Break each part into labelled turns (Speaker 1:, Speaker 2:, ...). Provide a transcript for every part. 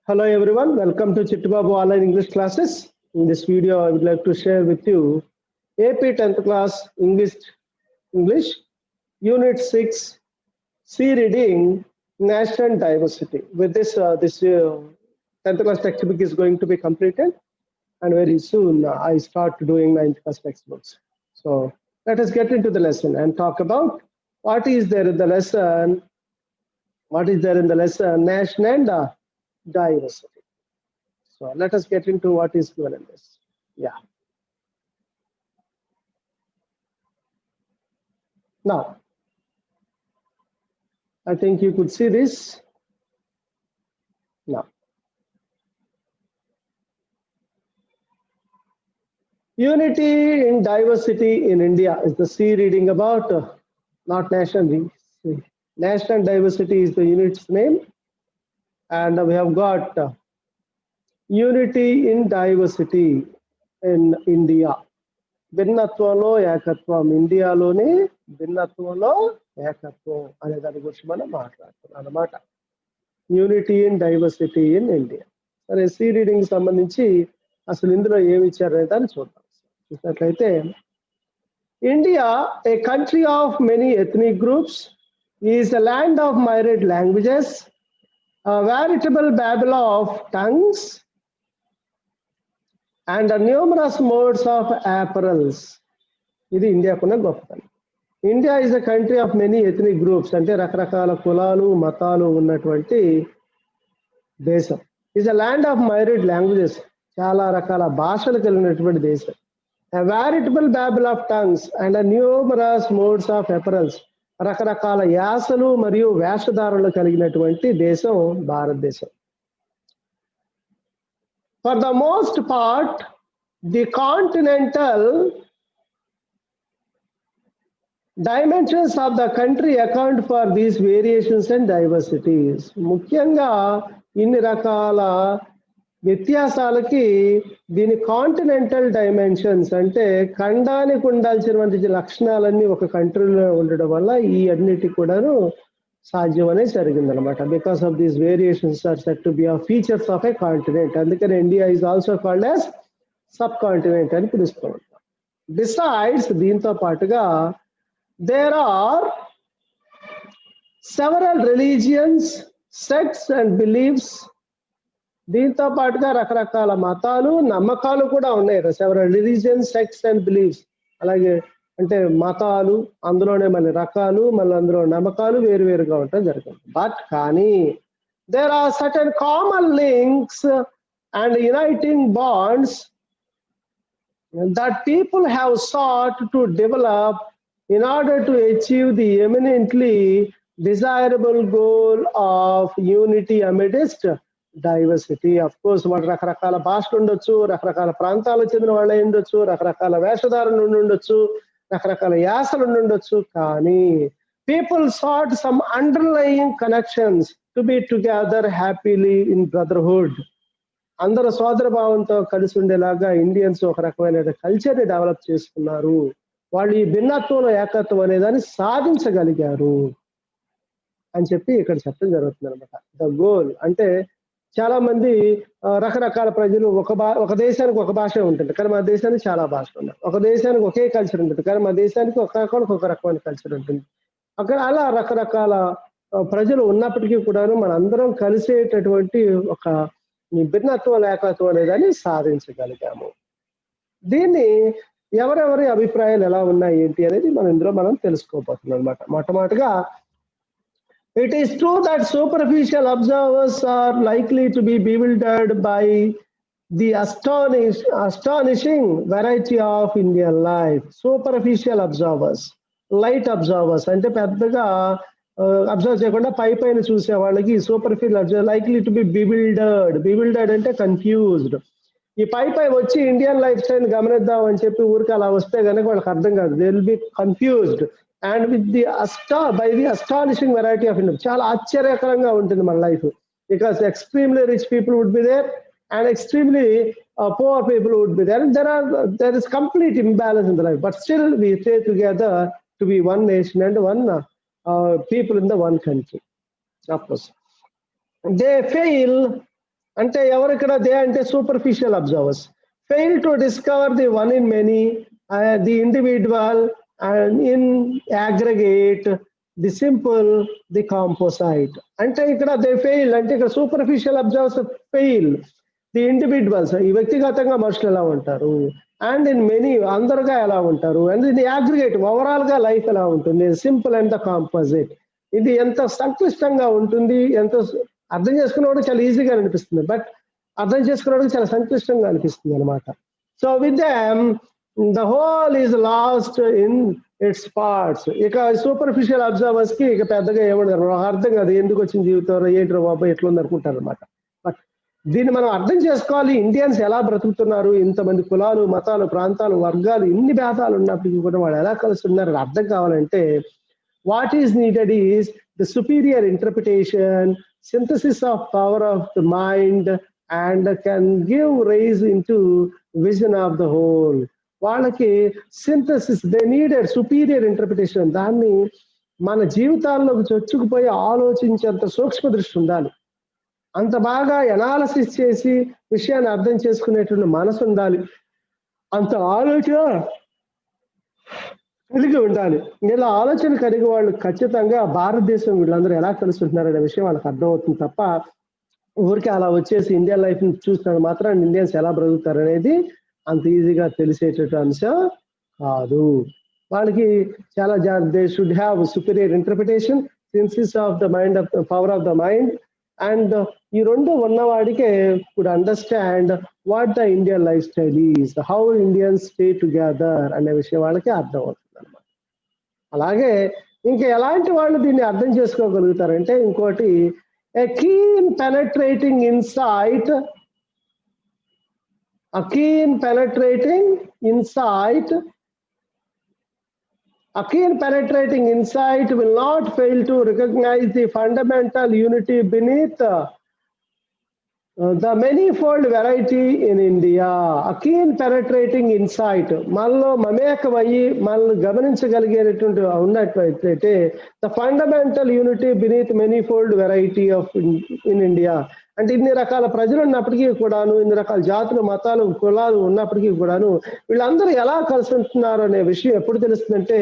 Speaker 1: Hello everyone, welcome to Chittubabu Online English Classes. In this video, I would like to share with you AP 10th class English Unit 6 C Reading National Diversity. With this, 10th class textbook is going to be completed, and very soon I start doing 9th class textbooks. So let us get into the lesson and talk about what is there in the lesson. National diversity. So let us get into what is given in this. Yeah. Now, I think you could see this. Now, unity in diversity in India is the C reading about, not national. National diversity is the unit's name, and we have got unity in diversity in India. భిన్నత్వంలో ఏకత్వం, ఇండియాలోనే భిన్నత్వంలో ఏకత్వం అనే దాని గురించి మనం మాట్లాడుతున్నాం అన్నమాట. Unity in diversity in India. సరే, సి రీడింగ్ సంబంధించి అసలు ఇందులో ఏమి ఇచ్చారనే దాన్ని చూద్దాం. చూసినట్లయితే, India A country of many ethnic groups is a land of myriad languages, a veritable babel of tongues, and numerous modes of apparels. ఇది ఇండియాకున్న గొప్పతనం. India is a country of many ethnic groups, అంటే రకరకాల కులాలు మతాలు ఉన్నటువంటి దేశం. Is a land of myriad languages, చాలా రకాల భాషలు కలిగినటువంటి దేశం. A veritable babel of tongues and a numerous modes of apparels, రకరకాల యాసలు మరియు వేషధారణలు కలిగినటువంటి దేశం భారతదేశం. For the most part, the continental dimensions of the country account for these variations and diversities. ముఖ్యంగా ఇన్ని రకాల వ్యత్యాసాలకి దీని కాంటినెంటల్ డైమెన్షన్స్, అంటే ఖండానికి ఉండాల్సినటువంటి లక్షణాలన్నీ ఒక కంట్రీలో ఉండడం వల్ల ఈ అన్నిటి కూడాను సాధ్యం అనేది జరిగిందనమాట. Because of these variations are set to be a features of a continent. అందుకని India is also called as subcontinent అని పిలుస్తూ ఉంటాం. బిసైడ్స్, దీంతో పాటుగా there are several religions, sects and beliefs. దీంతో పాటుగా రకరకాల మతాలు నమ్మకాలు కూడా ఉన్నాయి. Several religions, sects and beliefs. అలాగే అంటే మతాలు, అందులోనే మళ్ళీ రకాలు, మళ్ళీ అందులో నమ్మకాలు వేరువేరుగా ఉండటం జరుగుతుంది. బట్ కానీ there are certain common links and uniting bonds that people have sought to develop in order to achieve the eminently desirable goal of unity amidst diversity. Of course, వాళ్ళు రకరకాల భాషలు ఉండొచ్చు, రకరకాల ప్రాంతాలకు చెందిన వాళ్ళు ఉండొచ్చు, రకరకాల వేషధారణ ఉండొచ్చు, రకరకాల యాసలు ఉండొచ్చు, కానీ people sought some underlying connections to be together happily in brotherhood. అందరూ సోదర భావంతో కలిసి ఉండేలాగా ఇండియన్స్ ఒక రకమైన కల్చర్ని డెవలప్ చేసుకున్నారు. వాళ్ళు ఈ భిన్నత్వంలో ఏకత్వం అనేదాన్ని సాధించగలిగారు అని చెప్పి ఇక్కడ చెప్పడం జరుగుతుంది అనమాట. ద గోల్ అంటే చాలా మంది రకరకాల ప్రజలు ఒక దేశానికి ఒక భాష ఉంటుంది, కానీ మన దేశానికి చాలా భాషలు ఉన్నాయి. ఒక దేశానికి ఒకే కల్చర్ ఉంటుంది, కానీ మన దేశానికి ఒక రకమైన కల్చర్ ఉంటుంది. అక్కడ అలా రకరకాల ప్రజలు ఉన్నప్పటికీ కూడాను మన అందరం కలిసేటటువంటి ఒక భిన్నత్వం ఏకత్వం అనేదాన్ని సాధించగలిగాము. దీన్ని ఎవరెవరి అభిప్రాయాలు ఎలా ఉన్నాయి ఏంటి అనేది ఇందులో మనం తెలుసుకోబోతున్నాం అనమాట. మొట్టమొదటిగా, it is true that superficial observers are likely to be bewildered by the astonishing variety of Indian life. Superficial observers, light observers అంటే పెద్దగా అబ్జర్వ్ చేయకుండా పైన చూసే వాళ్ళకి superficial observer likely to be bewildered అంటే కన్ఫ్యూజ్డ్. ఈ పై వచ్చి ఇండియన్ లైఫ్ స్టైల్ గమనిద్దాం అని చెప్పి ఊరికి అలా వస్తే కనుక వాళ్ళకి అర్థం కాదు. They will be confused and with the astonishing variety of India. చాలా ఆశ్చర్యకరంగా ఉంటుంది మన life. Because extremely rich people would be there and extremely poor people would be there. There is complete imbalance in the life, but still we stay together to be one nation and one people in the one country. Of course, they fail అంటే ఎవరు ఇక్కడ they అంటే superficial observers. Fail to discover the one in many, the individual and in aggregate, the simple, the composite. అంటే ఇక్కడ they fail అంటే ఇక్కడ superficial observers fail, the individuals ఈ వ్యక్తిగతంగా మనుషులు ఎలా ఉంటారు, అండ్ ఇన్ మెనీ అందరుగా ఎలా ఉంటారు, అండ్ ఇన్ అగ్రిగేట్ ఓవరాల్ గా లైఫ్ ఎలా ఉంటుంది, సింపుల్ అండ్ ద కాంపోజిట్. ఇది ఎంత సంక్లిష్టంగా ఉంటుంది, ఎంత అర్థం చేసుకున్నవాడు చాలా ఈజీగా అనిపిస్తుంది, బట్ అర్థం చేసుకున్నవాడికి చాలా సంక్లిష్టంగా అనిపిస్తుంది అనమాట. So with them the whole is lost in it's parts. ఇక సూపర్ఫిషియల్ అబ్జర్వర్స్ కి ఇక పెద్దగా ఏమన్నారు అర్థం కాదు, ఎందుకు వచ్చిన జీవితంలో ఏంటో బాబా ఎట్లుంది అనుకుంటారు అనమాట. బట్ దీన్ని మనం అర్థం చేసుకోవాలి, ఇండియన్స్ ఎలా బ్రతుకుతున్నారు, ఇంతమంది కులాలు, మతాలు, ప్రాంతాలు, వర్గాలు, ఇన్ని భేదాలు ఉన్నప్పటికీ కూడా వాళ్ళు ఎలా కలుస్తున్నారు అర్థం కావాలంటే what is needed is the superior interpretation, synthesis of power of the mind, and can give rise into vision of the whole. వాళ్ళకి synthesis, they needed superior interpretation. దాన్ని మన జీవితాల్లోకి చొచ్చుకుపోయి ఆలోచించేంత సూక్ష్మ దృష్టి ఉండాలి, అంత బాగా ఎనాలసిస్ చేసి విషయాన్ని అర్థం చేసుకునేటువంటి మనసు ఉండాలి, అంత ఆలోచన కలిగి ఉండాలి. ఇలా ఆలోచన కలిగి వాళ్ళు ఖచ్చితంగా భారతదేశం వీళ్ళందరూ ఎలా కలుస్తుంటున్నారు అనే విషయం వాళ్ళకి అర్థమవుతుంది తప్ప ఊరికే అలా వచ్చేసి ఇండియన్ లైఫ్ ని చూసినంత మాత్రం ఇండియన్స్ ఎలా బ్రతుకుతారు అనేది అంత ఈజీగా తెలిసేటటువంటి అంశం కాదు. వాళ్ళకి చాలా they should have superior interpretation, synthesis of the mind, of the power of the mind, and ఈ రెండు ఉన్నవాడికే could understand what the Indian life style is, how Indians stay together అనే విషయం వాళ్ళకి అర్థం అవుతుంది అనమాట. అలాగే ఇంకా ఎలాంటి వాళ్ళు దీన్ని అర్థం చేసుకోగలుగుతారంటే ఇంకోటి, a keen penetrating insight, a keen penetrating insight, a keen penetrating insight will not fail to recognize the fundamental unity beneath the manifold variety in India. A keen penetrating insight, మనలో మమేకమయ్యి మనల్ని గమనించగలిగేటటువంటి ఉన్నట్లయితే the fundamental unity beneath manifold variety of in India, అంటే ఇన్ని రకాల ప్రజలు ఉన్నప్పటికీ కూడాను, ఇన్ని రకాల జాతులు, మతాలు, కులాలు ఉన్నప్పటికీ కూడాను వీళ్ళందరూ ఎలా కలిసి ఉంటున్నారు అనే విషయం ఎప్పుడు తెలుస్తుందంటే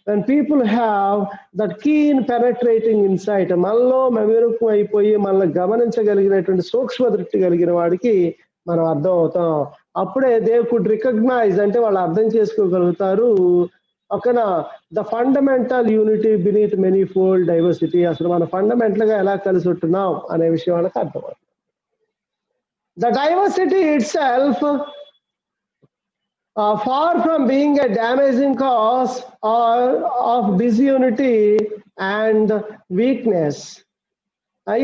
Speaker 1: when people have that keen penetrating insight, మనలో మెరుపు అయిపోయి మనల్ని గమనించగలిగినటువంటి సూక్ష్మ దృష్టి కలిగిన వాడికి మనం అర్థం అవుతాం. అప్పుడే దే కుడ్ రికగ్నైజ్, అంటే వాళ్ళు అర్థం చేసుకోగలుగుతారు ఓకేనా, the fundamental unity beneath manifold diversity, అసలు మన ఫండమెంటల్ గా ఎలా కలిసి ఉంటున్నాం అనే విషయం వాళ్ళకి అర్థమవుతుంది. The diversity itself, far from being a damaging cause of disunity and weakness,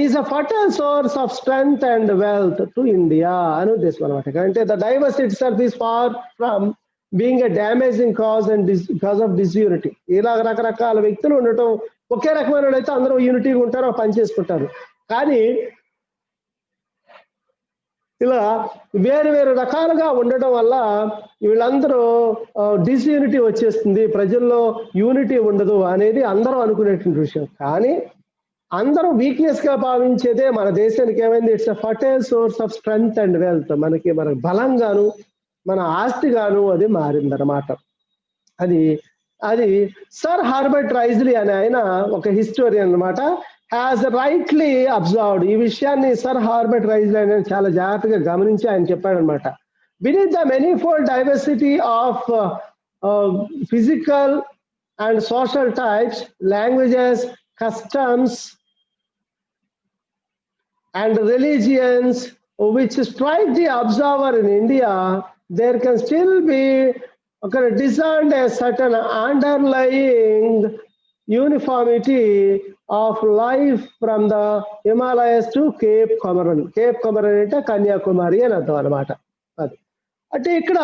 Speaker 1: is a fertile source of strength and wealth to India. అని ఉద్దేశం అనమాట. అంటే the diversity itself is far from being a damaging cause and because of disunity. ఇలా రకరకాల వ్యక్తులు ఉండటం, ఒకే రకమైన అయితే అందరూ యూనిటీగా ఉంటారు, పని చేసుకుంటారు, కానీ ఇలా వేరు వేరు రకాలుగా ఉండటం వల్ల వీళ్ళందరూ డిస్యూనిటీ వచ్చేస్తుంది, ప్రజల్లో యూనిటీ ఉండదు అనేది అందరూ అనుకునేటువంటి విషయం. కానీ అందరూ వీక్నెస్ గా భావించేదే మన దేశానికి ఏమైంది, it's a fertile source of strength and wealth, మన బలంగాను మన ఆస్తిగాను అది మారిందన్నమాట. అది సర్ హార్బర్ట్ రైజ్లీ అనే ఆయన ఒక హిస్టోరియన్ అన్నమాట, హ్యాస్ రైట్లీ అబ్జర్వ్డ్. ఈ విషయాన్ని సర్ హార్బర్ట్ రైజ్లీ అనేది చాలా జాగ్రత్తగా గమనించి ఆయన చెప్పాడనమాట. Beneath the manifold diversity of physical and social types, languages, customs and religions which strike the observer in India, there can still be discerned a certain underlying uniformity of life from the Himalayas to Cape Comorin. Cape Comorin అంటే కన్యాకుమారి అని అర్థం అనమాట. అది అంటే ఇక్కడ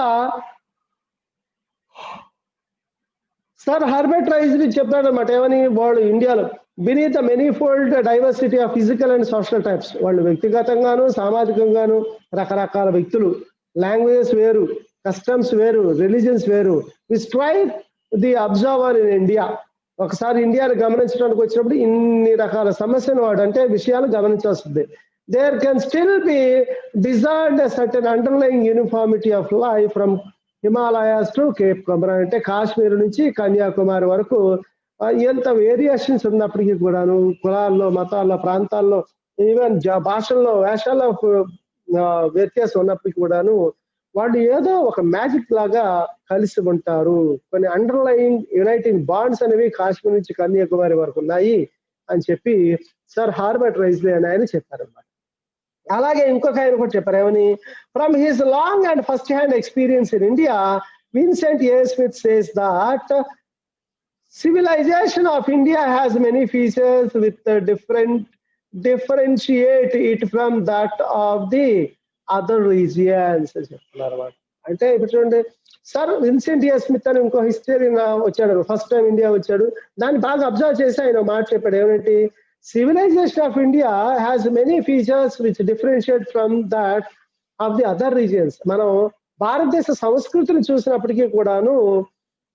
Speaker 1: sir Herbert రైజ్లీ చెప్పాడనమాట, ఏమని, వాళ్ళు ఇండియాలో beneath the manifold diversity of physical and social types, వాళ్ళు వ్యక్తిగతంగాను సామాజికంగాను రకరకాల వ్యక్తులు, లాంగ్వేజెస్ వేరు, కస్టమ్స్ వేరు, రిలీజియన్స్ వేరు, we strike the observer in India. ఒకసారి ఇండియాను గమనించడానికి వచ్చినప్పుడు ఇన్ని రకాల సమస్యలు వాడు అంటే విషయాలు గమనించాల్సింది. there can still be discerned a certain underlying uniformity of life from Himalayas to cape Comorin, అంటే కాశ్మీర్ నుంచి కన్యాకుమారి వరకు ఎంత వేరియేషన్స్ ఉన్నప్పటికీ కూడాను, కులాల్లో, మతాల్లో, ప్రాంతాల్లో, ఈవెన్ భాషల్లో, వేషాల్లో వ్యత్యాసం ఉన్నప్పటికీ కూడాను వాళ్ళు ఏదో ఒక మ్యాజిక్ లాగా కలిసి ఉంటారు. కొన్ని అండర్లయింగ్ యునైటింగ్ బాండ్స్ అనేవి కాశ్మీర్ నుంచి కన్యాకుమారి వరకు ఉన్నాయి అని చెప్పి సర్ హార్బర్ట్ రైజ్లీ అని ఆయన చెప్పారన్నమాట. అలాగే ఇంకొక ఆయన కూడా చెప్పారు ఏమని, from his long and first hand experience in India, Vincent A Smith says that civilization of India has many features with differentiate it from that of the other regions అని చెప్తున్నారు అన్నమాట. అంటే ఇప్పుడు చూడండి, సర్ విన్సెంట్ ఏ స్మిత్ అని ఇంకో హిస్టరియన్ వచ్చాడు, first time India వచ్చాడు, దాన్ని బాగా అబ్జర్వ్ చేసి ఆయన మాట చెప్పాడు ఏమిటి, civilization of India has many features which differentiate from that of the other regions. మనం భారతదేశ సంస్కృతిని చూసినప్పటికీ కూడాను,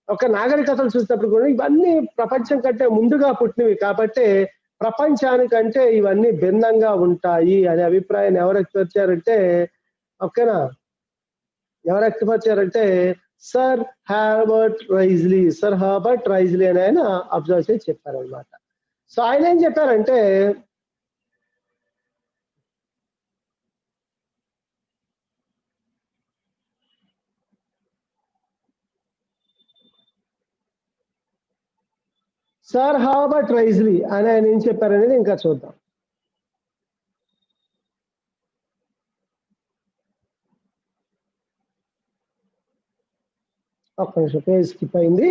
Speaker 1: ఒక నాగరికతలు చూసినప్పుడు కూడా ఇవన్నీ ప్రపంచం కంటే ముందుగా పుట్టినవి కాబట్టి ప్రపంచానికంటే ఇవన్నీ భిన్నంగా ఉంటాయి అనే అభిప్రాయాన్ని ఎవరు వ్యక్తపరిచారంటే, ఓకేనా, ఎవరు వ్యక్తపరిచారంటే సర్ హార్బర్ట్ రైజ్లీ అని ఆయన అబ్జర్వ్ చేసి చెప్పారనమాట. సో ఆయన ఏం చెప్పారంటే, సర్ హార్బర్ట్ రైజ్లీ అని ఆయన ఏం చెప్పారనేది ఇంకా చూద్దాం. ఒక్క నిమిషం, పేజ్ స్కిప్ అయింది.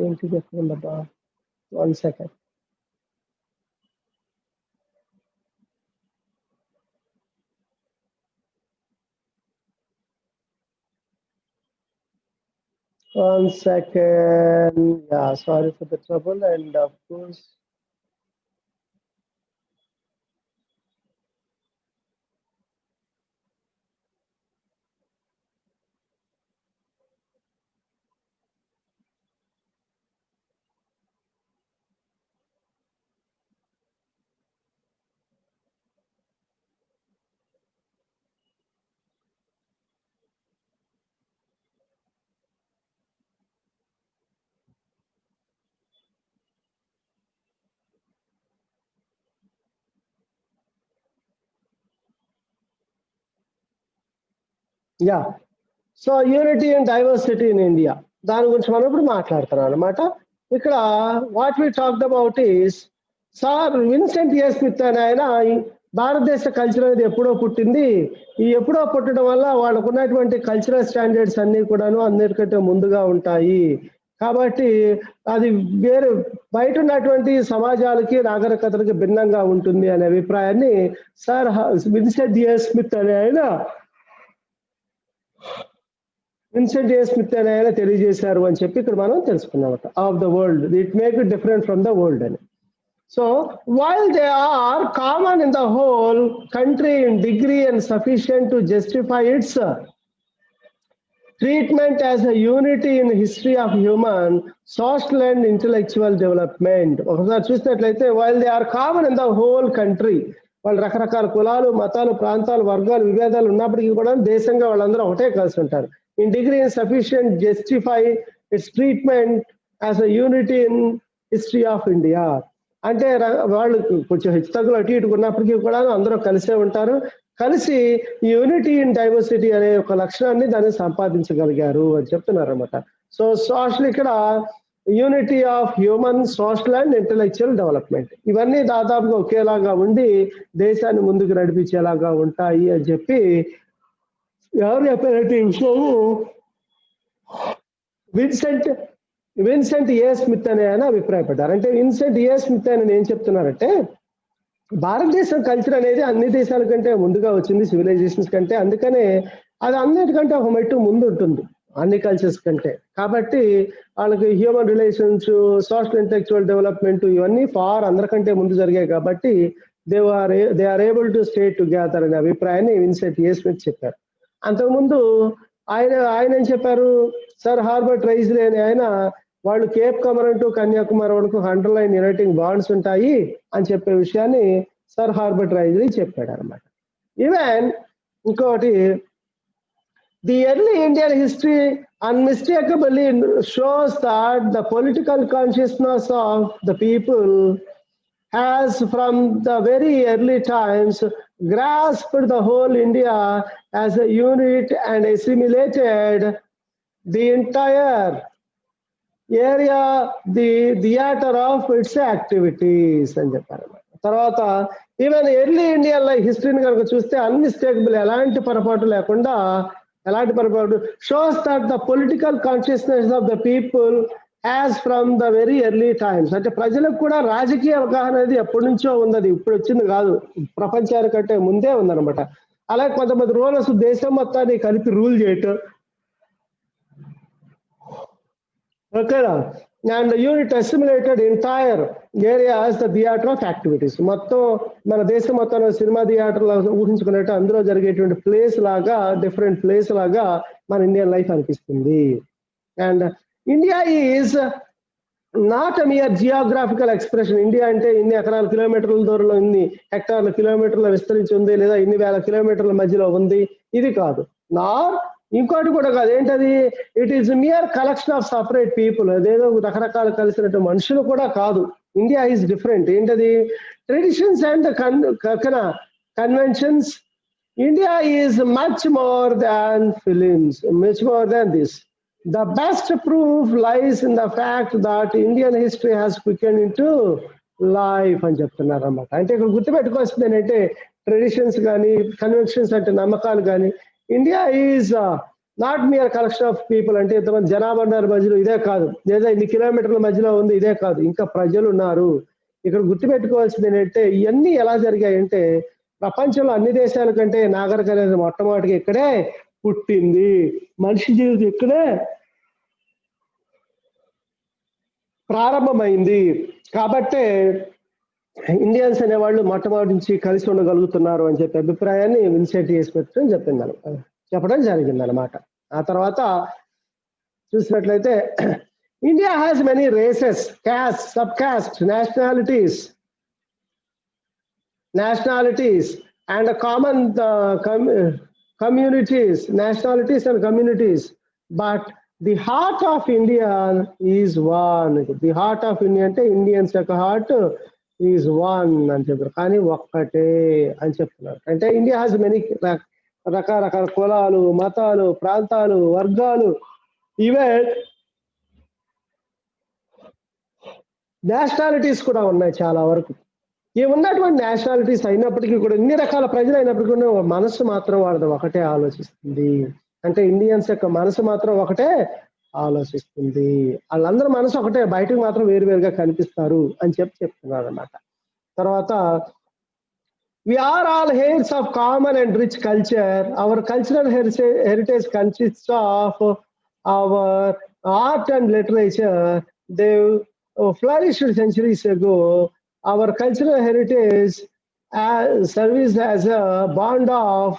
Speaker 1: ఏంటి చెప్తుందబ్బా, 1 second. One second. Yeah, sorry for the trouble. And of course, yeah. So unity and diversity in India, దాని గురించి మనం ఇప్పుడు మాట్లాడుతున్నాం అనమాట. ఇక్కడ what we talked about is, sir Vincent A Smith అని ఆయన భారతదేశ కల్చర్ అనేది ఎప్పుడో పుట్టింది, ఈ ఎప్పుడో పుట్టడం వల్ల వాళ్ళకు ఉన్నటువంటి కల్చరల్ స్టాండర్డ్స్ అన్ని కూడాను అన్నిటికంటే ముందుగా ఉంటాయి కాబట్టి అది వేరే బయట ఉన్నటువంటి సమాజాలకి నాగరికతలకి భిన్నంగా ఉంటుంది అనే అభిప్రాయాన్ని సార్ విన్సెంట్ ఏ స్మిత్ అనే ఆయన తెలియజేశారు అని చెప్పి ఇక్కడ మనం తెలుసుకున్నామట. Of the world it make it different from the world అని. So while they are common in the whole country in degree and sufficient to justify its treatment as a unity in history of human social and intellectual development. ఒకసారి చూసినట్లయితే while they are common in the whole country, వాళ్ళు రకరకాల కులాలు, మతాలు, ప్రాంతాలు, వర్గాలు, విభేదాలు ఉన్నప్పటికీ కూడా దేశంగా వాళ్ళందరూ ఒకటే కలిసి ఉంటారు. In degree in sufficient justify it's treatment as a unity in history of India. అంటే వాళ్ళు కొంచెం హెచ్చుతగ్గులు అటు ఇటు ఉన్నప్పటికీ కూడా అందరూ కలిసే ఉంటారు. కలిసి యూనిటీ ఇన్ డైవర్సిటీ అనే ఒక లక్షణాన్ని దాన్ని సంపాదించగలిగారు అని చెప్తున్నారు అనమాట. సో సోషల్ ఇక్కడ unity of human, social and intellectual development, ఇవన్నీ దాదాపుగా ఒకేలాగా ఉండి దేశాన్ని ముందుకు నడిపించేలాగా ఉంటాయి అని చెప్పి ఎవరు చెప్పారంటే ఈ విషయము విన్సెంట్ ఏ స్మిత్ అనే ఆయన అభిప్రాయపడ్డారు. అంటే విన్సెంట్ ఏ స్మిత్ అని ఏం చెప్తున్నారంటే, భారతదేశం కల్చర్ అనేది అన్ని దేశాల కంటే ముందుగా వచ్చింది సివిలైజేషన్స్ కంటే, అందుకనే అది అన్నిటికంటే ఒక మెట్టు ముందు ఉంటుంది అన్ని కల్చర్స్ కంటే. కాబట్టి వాళ్ళకి human relations, social intellectual development ఇవన్నీ ఫార్ అందరికంటే ముందు జరిగాయి కాబట్టి they are able to stay together అనే అభిప్రాయాన్ని విన్సెంట్ ఏ స్మిత్ చెప్పారు. అంతకుముందు ఆయన ఏం చెప్పారు, సర్ హార్బర్ట్ రైజ్లీ అని ఆయన, వాళ్ళు కేప్ కమరన్ టు కన్యాకుమారి వరకు అండర్లైన్ యునైటింగ్ బాండ్స్ ఉంటాయి అని చెప్పే విషయాన్ని సర్ హార్బర్ట్ రైజ్లీ చెప్పాడు అనమాట. ఈవెన్ ఇంకోటి, the early Indian history unmistakably shows that the political consciousness of the people has from the very early times grasped the whole India as a unit and assimilated the entire area, the theater of its activities అని చెప్పారు. తర్వాత even early Indian హిస్టరీని కనుక చూస్తే unmistakable, ఎలాంటి పొరపాటు లేకుండా, shows that the political consciousness of the people has from the very early times, అంటే ప్రజలకు కూడా రాజకీయ అవగాహన అనేది ఎప్పటి నుంచో ఉన్నది, ఇప్పుడు వచ్చింది కాదు, ప్రపంచానికంటే ముందే ఉందన్నమాట. అలాగే కొంతమంది రూలర్స్ దేశం మొత్తాన్ని కలిపి రూల్ చేయటం, ఓకేనా, and unit assimilated entire area as the theatre of activities, మొత్తం మన దేశం మొత్తంలో సినిమా థియేటర్లో ఊహించుకున్నట్టు అందులో జరిగేటువంటి ప్లేస్ లాగా, డిఫరెంట్ ప్లేస్ లాగా మన ఇండియన్ లైఫ్ అనిపిస్తుంది. And India is not a mere geographical expression. India అంటే ఇన్ని ఎకరాల కిలోమీటర్ల దూరంలో, ఇన్ని హెక్టార్ల కిలోమీటర్ల విస్తరించి ఉంది, లేదా ఇన్ని వేల కిలోమీటర్ల మధ్యలో ఉంది, ఇది కాదు. నార్ ఇంకోటి కూడా కాదు, ఏంటది, it is mere collection of separate people, అదేదో రకరకాల కలిసినట్టు మనుషులు కూడా కాదు. India is different. ఏంటది, traditions and conventions. India is much more than films, much more than this. The best proof lies in the fact that Indian history has quickened into life అని చెప్తున్నారు అన్నమాట. అంటే ఇక్కడ గుర్తుపెట్టుకోవాల్సింది ఏంటంటే, ట్రెడిషన్స్ కానీ, conventions అంటే నమ్మకాలు కానీ, India is not mere collection of people, అంటే ఇంతమంది జనాభా ఉన్నారు మధ్యలో, ఇదే కాదు, లేదా ఇన్ని కిలోమీటర్ల మధ్యలో ఉంది, ఇదే కాదు, ఇంకా ప్రజలు ఉన్నారు. ఇక్కడ గుర్తుపెట్టుకోవాల్సింది ఏంటంటే, ఇవన్నీ ఎలా జరిగాయంటే, ప్రపంచంలో అన్ని దేశాల కంటే నాగరికత అనేది మొట్టమొదటిగా ఇక్కడే పుట్టింది, మనిషి జీవితం ఇక్కడే ప్రారంభమైంది. కాబట్టే ఇండియన్స్ అనేవాళ్ళు మొట్టమొదటి నుంచి కలిసి ఉండగలుగుతున్నారు అని చెప్పే అభిప్రాయాన్ని విన్సెంట్ ఏ స్మిత్ చెప్పడం జరిగింది అనమాట. ఆ తర్వాత చూసినట్లయితే, India has many races, caste, sub caste, nationalities and a common communities, nationalities and communities, but the heart of India is one. The heart of India అంటే ఇండియన్స్ యొక్క హార్ట్ ఈజ్ వన్ అని చెప్పారు, కానీ ఒక్కటే అని చెప్తున్నారు. అంటే ఇండియా హ్యాస్ మెనీ రకరకాల కులాలు, మతాలు, ప్రాంతాలు, వర్గాలు, ఈవెన్ నేషనాలిటీస్ కూడా ఉన్నాయి చాలా వరకు. ఈ ఉన్నటువంటి నేషనాలిటీస్ అయినప్పటికీ కూడా, ఇన్ని రకాల ప్రజలు అయినప్పటికీ కూడా, మనసు మాత్రం వాళ్ళది ఒకటే ఆలోచిస్తుంది. అంటే ఇండియన్స్ యొక్క మనసు మాత్రం ఒకటే ఆలోచిస్తుంది, వాళ్ళందరూ మనసు ఒకటే, బయటకు మాత్రం వేరువేరుగా కనిపిస్తారు అని చెప్తున్నారు అన్నమాట. తర్వాత, we are all heirs of common and rich culture. Our cultural heritage consists of our art and literature. They flourished centuries ago. Our cultural heritage serves as a bond of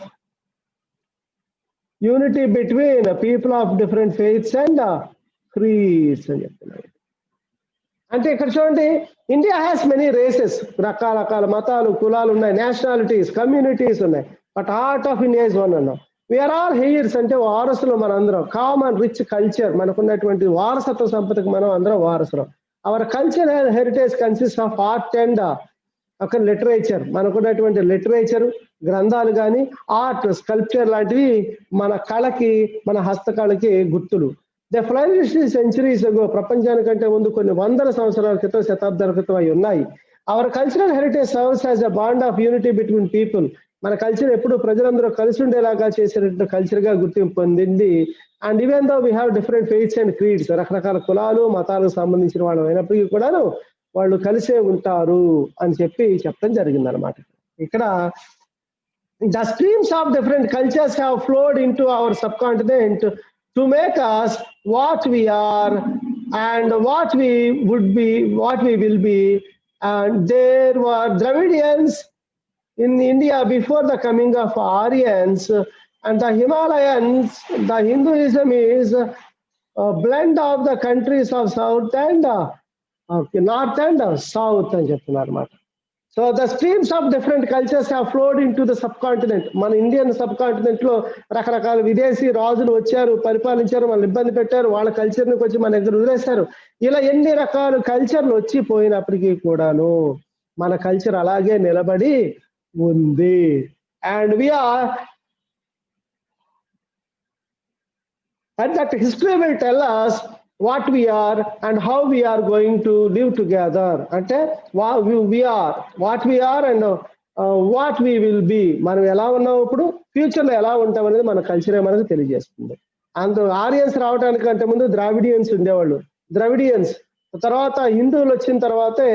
Speaker 1: unity between people of different faiths and creeds అని చెప్తున్నారు. అంటే ఇక్కడ చూడండి, India has many races, రకరకాల మతాలు, కులాలు ఉన్నాయి, nationalities, communities ఉన్నాయి, but heart of India is one అన్నాం. వీఆర్ ఆల్ హెయిర్స్ అంటే వారసులు మనందరం. కామన్ రిచ్ కల్చర్, మనకున్నటువంటి వారసత్వ సంపదకు మనం అందరం వారసులం. Our culture heritage consist of art and ఒక లిటరేచర్, మనకున్నటువంటి లిటరేచర్ గ్రంథాలు కానీ, ఆర్ట్, స్కల్ప్చర్ లాంటివి మన కళకి, మన హస్తకళకి గుర్తులు. ద ఫ్లరిష్డ్ సెంచరీస్ అగో, ప్రపంచానికంటే ముందు కొన్ని వందల సంవత్సరాల క్రితం, శతాబ్దాల క్రితం అవి ఉన్నాయి. Our cultural heritage serves as a bond of unity between people. మన కల్చర్ ఎప్పుడు ప్రజలందరూ కలిసి ఉండేలాగా చేసేటట్టు కల్చర్ గా గుర్తింపు పొందింది. And even though we have different faiths and creeds, రకరకాల కులాలు, మతాలకు సంబంధించిన వాళ్ళు అయినప్పటికీ కూడాను వాళ్ళు కలిసే ఉంటారు అని చెప్పడం జరిగింది అనమాట. ఇక్కడ the streams of different cultures have flowed into our subcontinent to make us what we are and what we would be, what we will be. And there were Dravidians in India before the coming of Aryans and the Himalayans, the Hinduism is a blend of the countries of south and north and south అని చెప్తున్నారు అన్నమాట. So the streams of different cultures have flowed into the subcontinent. మన Indian sub continent లో రకరకాల విదేశీ రాజులు వచ్చారు, పరిపాలించారు, వాళ్ళని ఇబ్బంది పెట్టారు, వాళ్ళ కల్చర్ని వచ్చి మన దగ్గర వదిలేశారు. ఇలా ఎన్ని రకాల కల్చర్లు వచ్చి పోయినప్పటికీ కూడాను మన కల్చర్ అలాగే నిలబడి ఉంది. And we are and that history will tell us what we are and how we are going to live together. అంటే what we are and what we will be. మనం ఎలా ఉన్నాం ఇప్పుడు, ఫ్యూచర్ లో ఎలా ఉంటాం అనేది మన కల్చరే మనకు తెలియజేస్తుంది. అందు ఆరియన్స్ రావడానికంటే ముందు ద్రావిడియన్స్ ఉండేవాళ్ళు. ద్రవిడియన్స్ తర్వాత హిందువులు వచ్చిన తర్వాతే,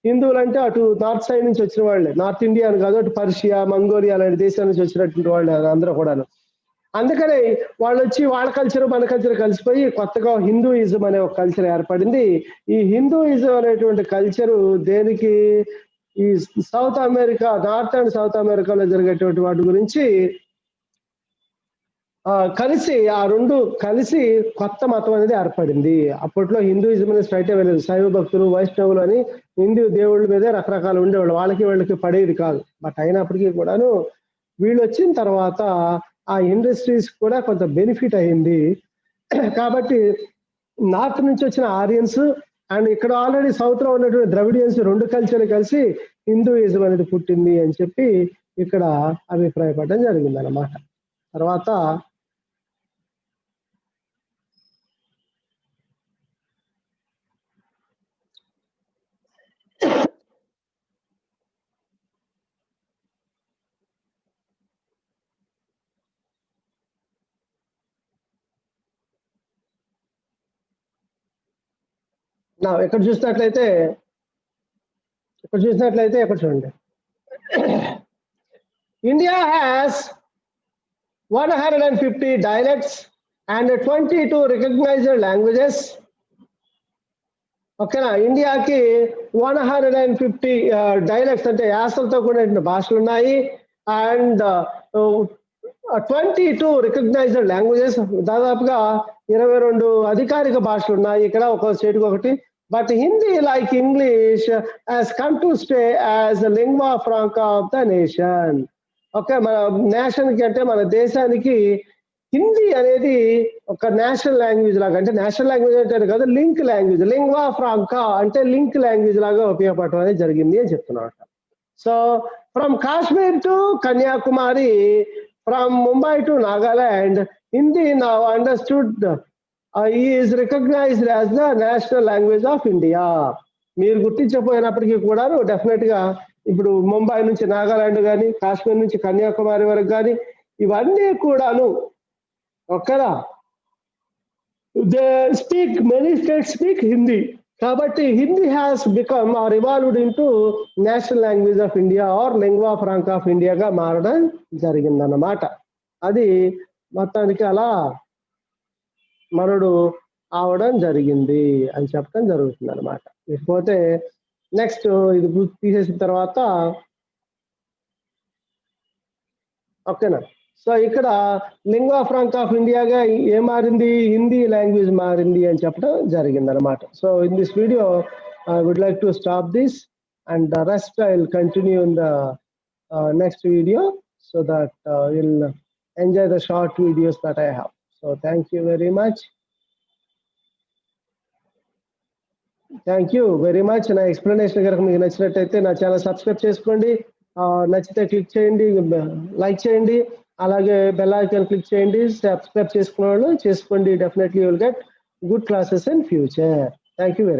Speaker 1: హిందువులు అంటే అటు నార్త్ సైడ్ నుంచి వచ్చిన వాళ్ళే, నార్త్ ఇండియా అని కాదు, అటు పర్షియా, మంగోలియా అలాంటి దేశాల నుంచి వచ్చినటువంటి వాళ్ళు అందరూ కూడాను. అందుకనే వాళ్ళు వచ్చి వాళ్ళ కల్చర్ మన కల్చర్ కలిసిపోయి కొత్తగా హిందూయిజం అనే ఒక కల్చర్ ఏర్పడింది. ఈ హిందూయిజం అనేటువంటి కల్చరు దేనికి, ఈ south America, north and south అమెరికాలో జరిగేటువంటి వాటి గురించి కలిసి, ఆ రెండు కలిసి కొత్త మతం అనేది ఏర్పడింది. అప్పట్లో హిందూయిజం అనేది స్ట్రైట్ వెళ్ళలేదు. శైవ భక్తులు, వైష్ణవులు అని హిందూ దేవుళ్ళ మీదే రకరకాలు ఉండేవాళ్ళు, వాళ్ళకి పడేది కాదు. బట్ అయినప్పటికీ కూడాను వీళ్ళు వచ్చిన తర్వాత ఆ ఇండస్ట్రీస్ కూడా కొంత బెనిఫిట్ అయింది. కాబట్టి నార్త్ నుంచి వచ్చిన ఆరియన్స్ అండ్ ఇక్కడ ఆల్రెడీ సౌత్ లో ఉన్నటువంటి ద్రవిడియన్స్ రెండు కల్చర్లు కలిసి హిందూయిజం అనేది పుట్టింది అని చెప్పి ఇక్కడ అభిప్రాయపడడం జరిగింది అన్నమాట. తర్వాత ఇక్కడ చూసినట్లయితే ఇక్కడ చూడండి, India has 150 dialects and 22 recognized languages. ఓకేనా, ఇండియాకి 150 డైలెక్ట్స్ అంటే యాసలతో కూడిన భాషలు ఉన్నాయి. అండ్ 22 రికగ్నైజ్డ్ లాంగ్వేజెస్, దాదాపుగా 22 అధికారిక భాషలు ఉన్నాయి ఇక్కడ, ఒక స్టేట్కి ఒకటి. But Hindi like English has come to stay as a lingua franca of the nation. Okay, మన నేషన్ కి అంటే మన దేశానికి హిందీ అనేది ఒక నేషనల్ లాంగ్వేజ్ లాగా, అంటే నేషనల్ లాంగ్వేజ్ అంటే కాదు, లింక్ లాంగ్వేజ్, లింగ్వా ఫ్రాంకా అంటే లింక్ లాంగ్వేజ్ లాగా ఉపయోగపడటం అనేది జరిగింది అని చెప్తున్నమాట. So from Kashmir to Kanyakumari, from Mumbai to Nagaland, Hindi now understood is recognised as the national language of India. మీరు గుర్తించకపోయినప్పటికీ కూడా డెఫినెట్ గా ఇప్పుడు ముంబై నుంచి నాగాలాండ్ కానీ, కాశ్మీర్ నుంచి కన్యాకుమారి వరకు కానీ, ఇవన్నీ కూడాను ఓకేనా, they speak, many states speak Hindi. కాబట్టి Hindi has become or evolved in to national language of India or lingua franca of ఇండియాగా మారడం జరిగిందన్నమాట. అది మొత్తానికి అలా మరుడు అవడం జరిగింది అని చెప్పడం జరుగుతుంది అనమాట. ఇకపోతే నెక్స్ట్ ఇది తీసేసిన తర్వాత ఓకేనా. సో ఇక్కడ లింగ్వా ఫ్రాంకా ఆఫ్ ఇండియాగా ఏం మారింది, హిందీ లాంగ్వేజ్ మారింది అని చెప్పడం జరిగింది అనమాట. So in this video I would like to stop this and the rest I will continue in the next video so that you'll enjoy the short videos that I have. So thank you very much. Thank you very much. నా explanation కనుక మీకు నచ్చినట్టయితే నా channel subscribe చేసుకోండి, నచ్చితే click చేయండి, like చేయండి, అలాగే బెల్ ఐకాన్ క్లిక్ చేయండి. సబ్స్క్రైబ్ చేసుకున్న వాళ్ళు చేసుకోండి. Definitely you will get good classes in future. Thank you very